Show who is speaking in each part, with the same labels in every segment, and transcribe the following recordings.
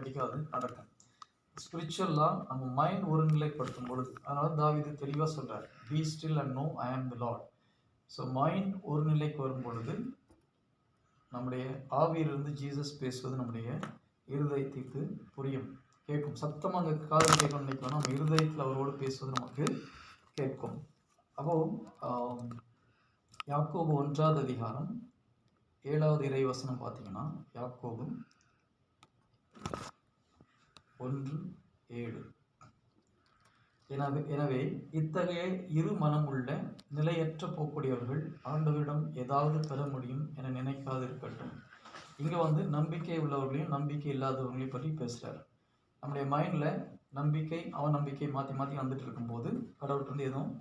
Speaker 1: ஆட்டோமேட்டிக்காக அது நடக்கும். ஸ்பிரிச்சுவலாக நம்ம மைண்ட் ஒருநிலைப்படுத்தும் பொழுது, அதனால தாவீது தெளிவாக சொல்கிறார், பி ஸ்டில் அண்ட் நோ ஐ ஆம் தி லார்ட். ஸோ மைண்ட் ஒரு நிலைக்கு வரும் பொழுது நம்முடைய ஆவியிலிருந்து ஜீசஸ் பேசுவது நம்முடைய இருதயத்திற்கு புரியும், கேட்கும். சத்தமாக அங்கே காதல் கேட்கணும்னு நினைக்கலாம், நம்ம இருதயத்தில் அவரோடு பேசுவது நமக்கு கேட்கும். அப்போது யாக்கோபு 1வது அதிகாரம் 7வது இறைவசனம் பார்த்தீங்கன்னா, யாக்கோபு 1:7. எனவே இத்தகைய இரு மனமுள்ள நிலையற்ற போக்குடையவர்கள் ஆண்டவரிடம் ஏதாவது பெற முடியும் என நினைக்காது இருக்கட்டும். இங்கே நம்பிக்கை உள்ளவர்களையும் நம்பிக்கை இல்லாதவர்களையும் பற்றி பேசுகிறார். நம்முடைய மைண்டில் நம்பிக்கை அவநம்பிக்கை மாற்றி மாற்றி வந்துட்டு இருக்கும்போது கடவுள்கிட்ட எதுவும்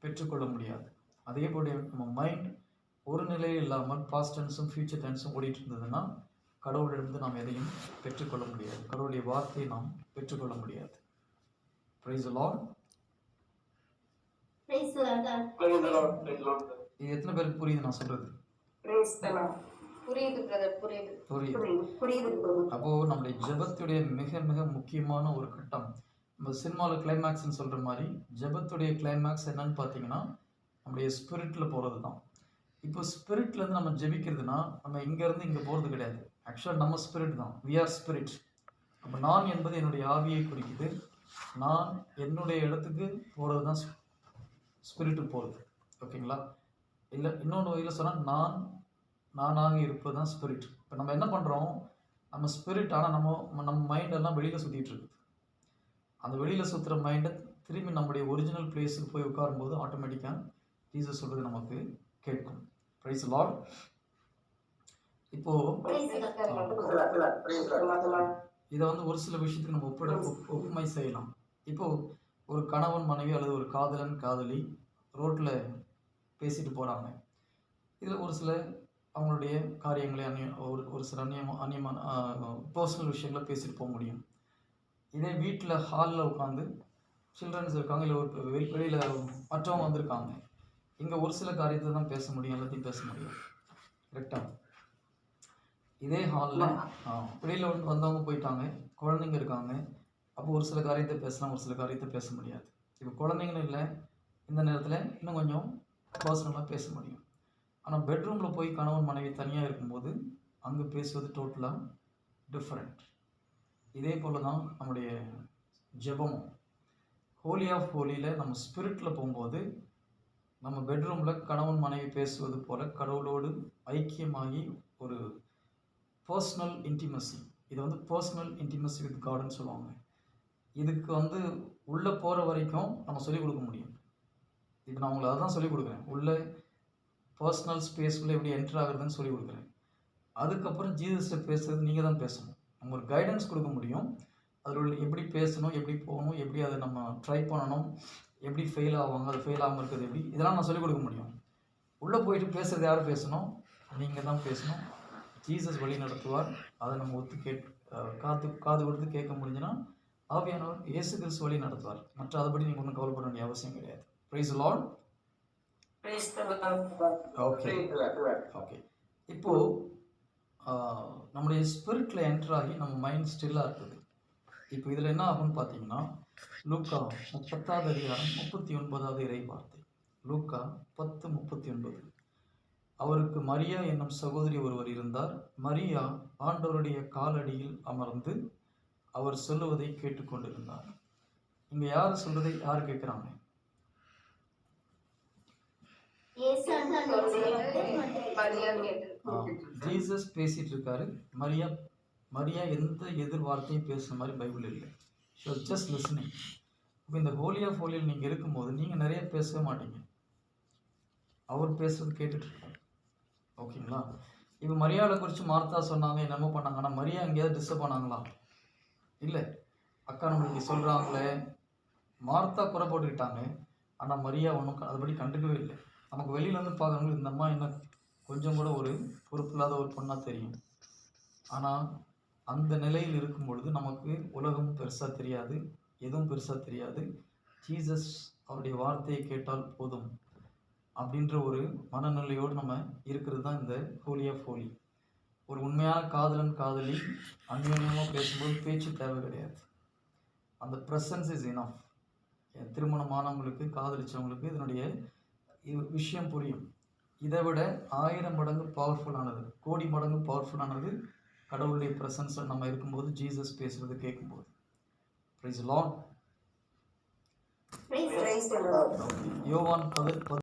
Speaker 1: பெற்றுக்கொள்ள முடியாது. அதே போல நம்ம மைண்ட் ஒரு நிலையில் இல்லாமல் பாஸ்ட் டென்ஸும் ஃபியூச்சர் டென்ஸும் ஓடிட்டு இருந்ததுன்னா கடவுளிடமிருந்து நாம் எதையும் பெற்றுக்கொள்ள முடியாது, கடவுளுடைய வார்த்தையை நாம் பெற்றுக்கொள்ள முடியாது. Praise the Lord.
Speaker 2: Praise the Lord.
Speaker 3: Praise the Lord. Praise the Lord.
Speaker 1: இது எத்தனை பேருக்கு புரியுது நான் சொல்றது?
Speaker 3: Praise the Lord.
Speaker 2: புரியுது பிரதர், புரியுது.
Speaker 1: அப்போ நம்முடைய ஜெபத்துடைய மிக மிக முக்கியமான ஒரு கட்டம், நம்ம சினிமாவில் கிளைமேக்ஸ்ன்னு சொல்கிற மாதிரி ஜெபத்துடைய கிளைமேக்ஸ் என்னன்னு பார்த்தீங்கன்னா நம்முடைய ஸ்பிரிட்டில் போகிறது தான். இப்போ ஸ்பிரிட்லேருந்து நம்ம ஜெபிக்கிறதுனா நம்ம இங்கேருந்து இங்கே போகிறது கிடையாது. ஆக்சுவலாக நம்ம ஸ்பிரிட் தான், வி ஆர் ஸ்பிரிட். அப்போ நான் என்பது என்னுடைய ஆவியை குறிக்குது. நான் என்னுடைய இடத்துக்கு போகிறது தான் ஸ்பிரிட்டுக்கு போகிறது. ஓகேங்களா? இல்லை இன்னொன்று வகையில் சொன்னால் நானாக இருப்பது தான் ஸ்பிரிட். இப்போ நம்ம என்ன பண்ணுறோம், நம்ம ஸ்பிரிட், ஆனால் நம்ம மைண்டெல்லாம் வெளியில் சுற்றிட்டு இருக்குது. அந்த வெளியில் சுற்றுற மைண்டை திரும்பி நம்முடைய ஒரிஜினல் பிளேஸுக்கு போய் உட்காரும்போது ஆட்டோமேட்டிக்காக ஜீசஸ் சொல்கிறது நமக்கு கேட்கும். Praise the Lord. இப்போது இதை ஒரு சில விஷயத்துக்கு நம்ம ஒப்புமை செய்யலாம். இப்போது ஒரு கணவன் மனைவி அல்லது ஒரு காதலன் காதலி ரோட்டில் பேசிட்டு போகிறாங்க. இதில் ஒரு சில அவங்களுடைய காரியங்களை ஒரு சில அந்நியமான பர்சனல் விஷயங்களை பேசிட்டு போக முடியும். இதே வீட்டில் ஹாலில் உட்காந்து சில்ட்ரன்ஸ் இருக்காங்க, இல்லை ஒரு வெளியில் மற்றவங்க வந்திருக்காங்க, இங்கே ஒரு சில காரியத்தை தான் பேச முடியும், எல்லாத்தையும் பேச முடியும். கரெக்டாக? இதே ஹாலில் வெளியில் வந்தவங்க போயிட்டாங்க, குழந்தைங்க இருக்காங்க, அப்போ ஒரு சில காரியத்தை பேசலாம், ஒரு சில காரியத்தை பேச முடியாது. இப்போ குழந்தைங்களும் இல்லை, இந்த நேரத்தில் இன்னும் கொஞ்சம் பர்சனலாக பேச முடியும். ஆனால் பெட்ரூமில் போய் கணவன் மனைவி தனியாக இருக்கும்போது அங்கே பேசுவது டோட்டலாக டிஃப்ரெண்ட். இதே போல் தான் நம்முடைய ஜெபமும். ஹோலி ஆஃப் ஹோலியில் நம்ம ஸ்பிரிட்டில் போகும்போது நம்ம பெட்ரூமில் கணவன் மனைவி பேசுவது போல் கடவுளோடு ஐக்கியமாகி ஒரு பர்சனல் இன்டிமசி, இது பர்சனல் இன்டிமசி வித் காட்னு சொல்லுவாங்க. இதுக்கு உள்ளே போகிற வரைக்கும் நம்ம சொல்லிக் கொடுக்க முடியும். இப்போ நான் உங்களுக்கு அதுதான் சொல்லிக் கொடுக்குறேன், உள்ளே பர்சனல் ஸ்பேஸ்க்குள்ளே எப்படி என்ட்ரு ஆகுறதுன்னு சொல்லிக் கொடுக்குறேன். அதுக்கப்புறம் ஜீசஸ்ட்டை பேசுகிறது நீங்கள் தான் பேசணும். நம்ம ஒரு கைடன்ஸ் கொடுக்க முடியும், அதில் எப்படி பேசணும், எப்படி போகணும், எப்படி அதை நம்ம ட்ரை பண்ணணும், எப்படி ஃபெயில் ஆவாங்க, அது ஃபெயில் ஆகாமல் இருக்கிறது எப்படி, இதெல்லாம் நான் சொல்லிக் கொடுக்க முடியும். உள்ளே போயிட்டு பேசுகிறது யார் பேசணும்? நீங்கள் தான் பேசணும். ஜீசஸ் வழி நடத்துவார். அதை நம்ம காது கொடுத்து கேட்க முடிஞ்சுன்னா ஆவியானவர் இயேசு கிறிஸ்து வழி நடத்துவார். மற்ற அதுபடி நீங்கள் ஒன்றும் கவலைப்பட வேண்டிய அவசியம் கிடையாது. Praise the Lord. Okay okay. இப்போது நம்முடைய ஸ்பிரிட்டில் என்டர் ஆகி நம்ம மைண்ட் ஸ்டில்லாக இருக்குது. இப்போ இதில் என்ன ஆகும்னு பார்த்தீங்கன்னா, லூக்கா 10வது அதிகாரம் 39வது இறை வார்த்தை. லூக்கா 10:39. அவருக்கு மரியா என்னும் சகோதரி ஒருவர் இருந்தார். மரியா ஆண்டவருடைய காலடியில் அமர்ந்து அவர் சொல்லுவதை கேட்டுக்கொண்டிருந்தார். இங்கே யார் சொல்றதை யார் கேட்குறாங்க? ஜீசஸ் பேசிட்டு இருக்காரு. மரியா எந்த எதிர்வார்த்தையும் பேசுன மாதிரி பைபிள் இல்லை. Show just listening. இப்போ இந்த ஹோலி ஆஃப் ஹோலியில் நீங்கள் இருக்கும்போது நீங்கள் நிறைய பேசவே மாட்டீங்க, அவர் பேசுறது கேட்டுட்டு இருக்காரு. ஓகேங்களா? இப்போ மரியாதை குறித்து மார்த்தா சொன்னாங்க, என்னமோ பண்ணாங்க, ஆனால் மரியா எங்கேயாவது டிஸ்டர்ப் பண்ணாங்களா? இல்லை. அக்கா நம்மளுக்கு சொல்கிறாங்களே, மார்த்தா குறை போட்டுக்கிட்டாங்க, ஆனால் மரியா ஒன்றும் அதுபடி கண்டுக்கவே இல்லை. நமக்கு வெளியிலேருந்து பார்க்குறவங்களுக்கு இந்த அம்மா என்ன கொஞ்சம் கூட ஒரு பொறுப்பில்லாத ஒரு பொண்ணாக தெரியும். ஆனால் அந்த நிலையில் இருக்கும் பொழுது நமக்கு உலகம் பெருசாக தெரியாது, எதுவும் பெருசாக தெரியாது. ஜீசஸ் அவருடைய வார்த்தையை கேட்டால் போதும் அப்படின்ற ஒரு மனநிலையோடு நம்ம இருக்கிறது தான் இந்த ஹோலி ஆஃப் ஹோலி. ஒரு உண்மையான காதலன் காதலி அந்யோன்யமாக பேசும்போது பேச்சு தேவை கிடையாது. அந்த ப்ரெசன்ஸ் இஸ் இனஃப். திருமணமானவங்களுக்கு, காதலிச்சவங்களுக்கு இதனுடைய விஷயம் புரியும். இதை விட 1000 மடங்கு பவர்ஃபுல்லானது, கோடி மடங்கு பவர்ஃபுல்லானது கடவுளுடைய ப்ரெசன்ஸில் நம்ம இருக்கும்போது, ஜீசஸ் பேசுகிறது கேட்கும்போது. Praise the Lord.
Speaker 2: Praise the Lord.
Speaker 1: யோவான்